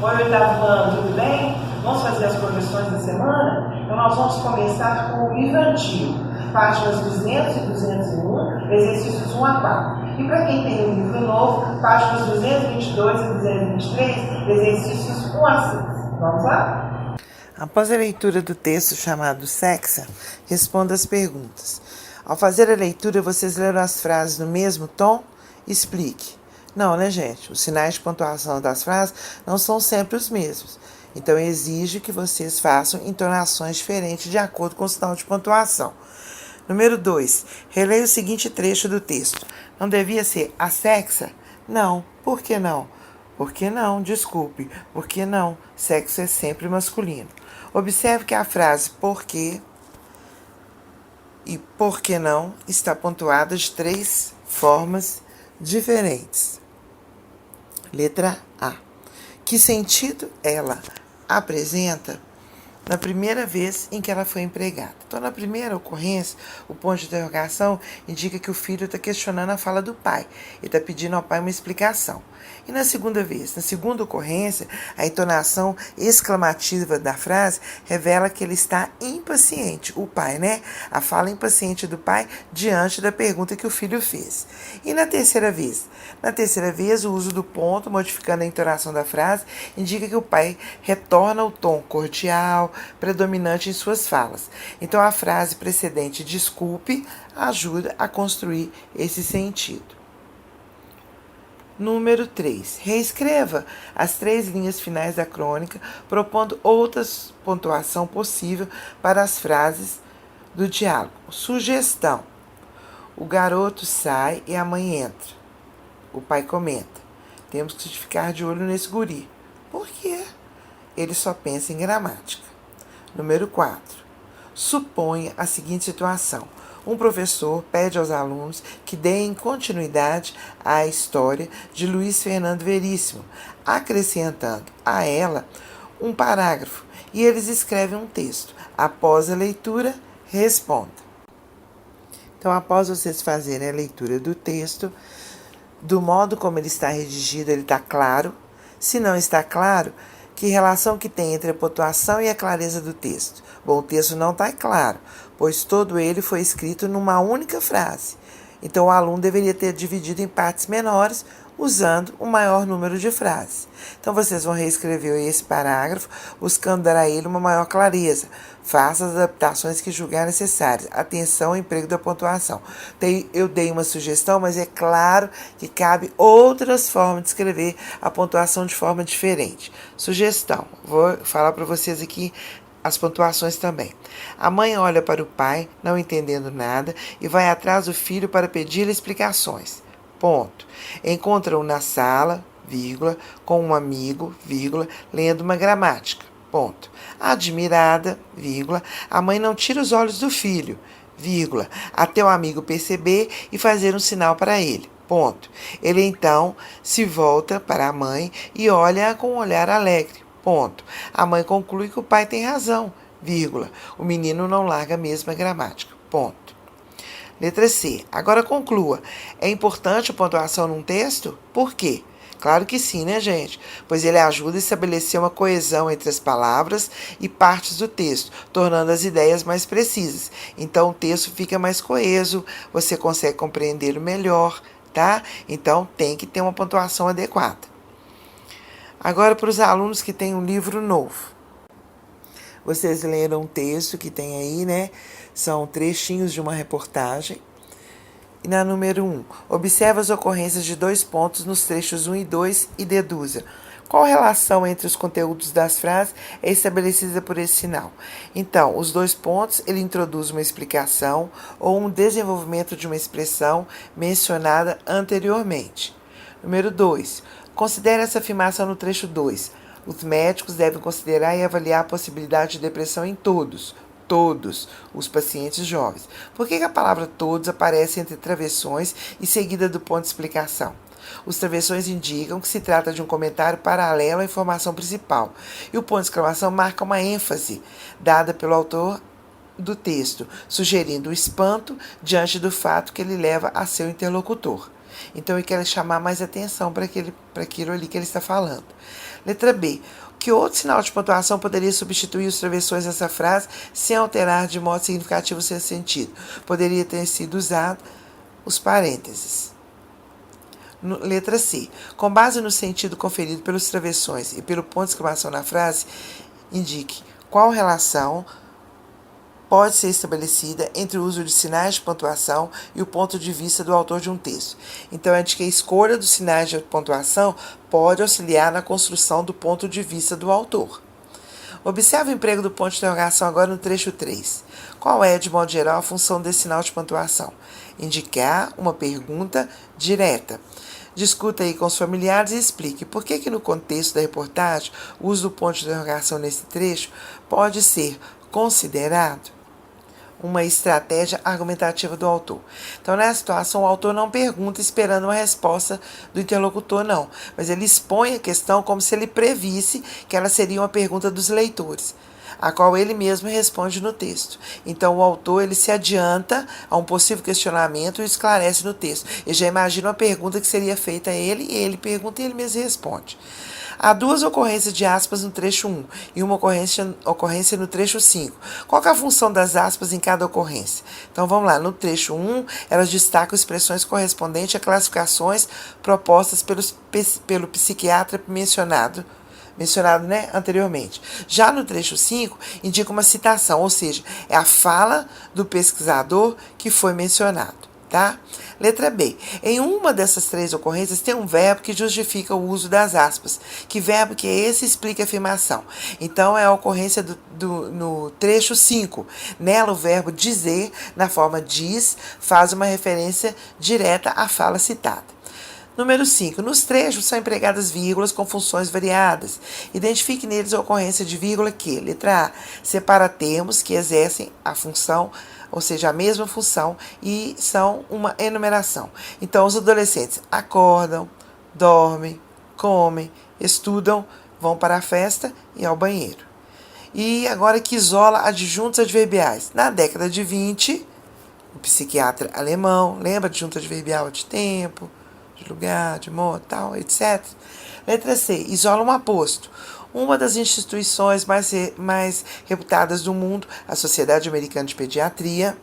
Oi, oitavo ano, tudo bem? Vamos fazer as correções da semana? Então nós vamos começar com o livro antigo, páginas 200 e 201, exercícios 1 a 4. E para quem tem o livro novo, páginas 222 e 223, exercícios 1 a 6. Vamos lá? Após a leitura do texto chamado Sexa, responda as perguntas. Ao fazer a leitura, vocês leram as frases no mesmo tom? Explique. Não, né, gente? Os sinais de pontuação das frases não são sempre os mesmos. Então, eu exijo que vocês façam entonações diferentes de acordo com o sinal de pontuação. Número 2. Releia o seguinte trecho do texto. Não devia ser a sexa? Não. Por que não? Por que não? Desculpe. Por que não? Sexo é sempre masculino. Observe que a frase porque e por que não está pontuada de 3 formas diferentes. Letra A. Que sentido ela apresenta na primeira vez em que ela foi empregada? Então, na primeira ocorrência, o ponto de interrogação indica que o filho está questionando a fala do pai e está pedindo ao pai uma explicação. E na segunda vez, na segunda ocorrência, a entonação exclamativa da frase revela que ele está impaciente, o pai, né? A fala impaciente do pai diante da pergunta que o filho fez. E na terceira vez? Na terceira vez, o uso do ponto, modificando a entonação da frase, indica que o pai retorna ao tom cordial, predominante em suas falas. Então, a frase precedente, desculpe, ajuda a construir esse sentido. Número 3. Reescreva as 3 linhas finais da crônica, propondo outra pontuação possível para as frases do diálogo. Sugestão. O garoto sai e a mãe entra. O pai comenta. Temos que ficar de olho nesse guri. Por quê? Ele só pensa em gramática. Número 4. Suponha a seguinte situação. Um professor pede aos alunos que deem continuidade à história de Luiz Fernando Veríssimo, acrescentando a ela um parágrafo, e eles escrevem um texto. Após a leitura, responda. Então, após vocês fazerem a leitura do texto, do modo como ele está redigido, ele está claro. Se não está claro, que relação que tem entre a pontuação e a clareza do texto? Bom, o texto não está claro, pois todo ele foi escrito numa única frase. Então, o aluno deveria ter dividido em partes menores, usando o maior número de frases. Então, vocês vão reescrever esse parágrafo, buscando dar a ele uma maior clareza. Faça as adaptações que julgar necessárias. Atenção ao emprego da pontuação. Eu dei uma sugestão, mas é claro que cabe outras formas de escrever a pontuação de forma diferente. Sugestão. Vou falar para vocês aqui as pontuações também. A mãe olha para o pai, não entendendo nada, e vai atrás do filho para pedir-lhe explicações. Ponto. Encontra-o na sala, vírgula, com um amigo, vírgula, lendo uma gramática. Ponto. Admirada, vírgula, a mãe não tira os olhos do filho, vírgula, até o amigo perceber e fazer um sinal para ele. Ponto. Ele então se volta para a mãe e olha com um olhar alegre. Ponto. A mãe conclui que o pai tem razão, vírgula, o menino não larga mesmo a gramática. Ponto. Letra C. Agora conclua. É importante a pontuação num texto? Por quê? Claro que sim, né, gente? Pois ele ajuda a estabelecer uma coesão entre as palavras e partes do texto, tornando as ideias mais precisas. Então, o texto fica mais coeso, você consegue compreendê-lo melhor, tá? Então, tem que ter uma pontuação adequada. Agora, para os alunos que têm um livro novo. Vocês leram um texto que tem aí, né? São trechinhos de uma reportagem. E na número 1, observe as ocorrências de 2 pontos nos trechos 1 e 2 e deduza. Qual relação entre os conteúdos das frases é estabelecida por esse sinal? Então, os 2 pontos, ele introduz uma explicação ou um desenvolvimento de uma expressão mencionada anteriormente. Número 2, considere essa afirmação no trecho 2. Os médicos devem considerar e avaliar a possibilidade de depressão em todos os pacientes jovens. Por que a palavra todos aparece entre travessões e seguida do ponto de explicação? Os travessões indicam que se trata de um comentário paralelo à informação principal, e o ponto de exclamação marca uma ênfase dada pelo autor do texto, sugerindo o espanto diante do fato que ele leva a seu interlocutor. Então, ele quer chamar mais atenção para aquilo ali que ele está falando. Letra B. Que outro sinal de pontuação poderia substituir os travessões dessa frase sem alterar de modo significativo o seu sentido? Poderia ter sido usado os parênteses. Letra C. Com base no sentido conferido pelos travessões e pelo ponto de exclamação na frase, indique qual relação pode ser estabelecida entre o uso de sinais de pontuação e o ponto de vista do autor de um texto. Então, é de que a escolha dos sinais de pontuação pode auxiliar na construção do ponto de vista do autor. Observe o emprego do ponto de interrogação agora no trecho 3. Qual é, de modo geral, a função desse sinal de pontuação? Indicar uma pergunta direta. Discuta aí com os familiares e explique por que no contexto da reportagem o uso do ponto de interrogação nesse trecho pode ser considerado uma estratégia argumentativa do autor. Então, nessa situação, o autor não pergunta esperando uma resposta do interlocutor, não. Mas ele expõe a questão como se ele previsse que ela seria uma pergunta dos leitores, a qual ele mesmo responde no texto. Então, o autor ele se adianta a um possível questionamento e esclarece no texto. Ele já imagina uma pergunta que seria feita a ele, e ele pergunta e ele mesmo responde. Há duas ocorrências de aspas no trecho 1 e uma ocorrência no trecho 5. Qual é a função das aspas em cada ocorrência? Então vamos lá, no trecho 1, elas destacam expressões correspondentes a classificações propostas pelo psiquiatra mencionado anteriormente. Já no trecho 5, indica uma citação, ou seja, é a fala do pesquisador que foi mencionado. Tá? Letra B. Em uma dessas três ocorrências tem um verbo que justifica o uso das aspas. Que verbo que é esse? Explica a afirmação. Então, é a ocorrência no trecho 5. Nela, o verbo dizer, na forma diz, faz uma referência direta à fala citada. Número 5. Nos trechos são empregadas vírgulas com funções variadas. Identifique neles a ocorrência de vírgula que, letra A, separa termos que exercem a função, ou seja, a mesma função, e são uma enumeração. Então, os adolescentes acordam, dormem, comem, estudam, vão para a festa e ao banheiro. E agora que isola adjuntos adverbiais. Na década de 20, o psiquiatra alemão, lembra adjunto adverbial de tempo, de lugar, de modo, tal, etc. Letra C, isola um aposto. Uma das instituições mais reputadas do mundo, a Sociedade Americana de Pediatria,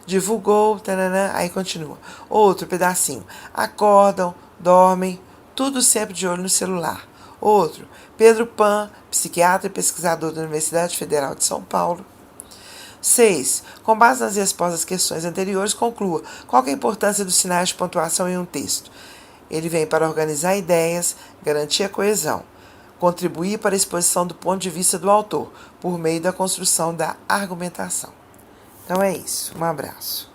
divulgou, taranã, aí continua. Outro pedacinho. Acordam, dormem, tudo sempre de olho no celular. Outro, Pedro Pan, psiquiatra e pesquisador da Universidade Federal de São Paulo. 6. Com base nas respostas às questões anteriores, conclua qual é a importância dos sinais de pontuação em um texto. Ele vem para organizar ideias, garantir a coesão, contribuir para a exposição do ponto de vista do autor, por meio da construção da argumentação. Então é isso. Um abraço.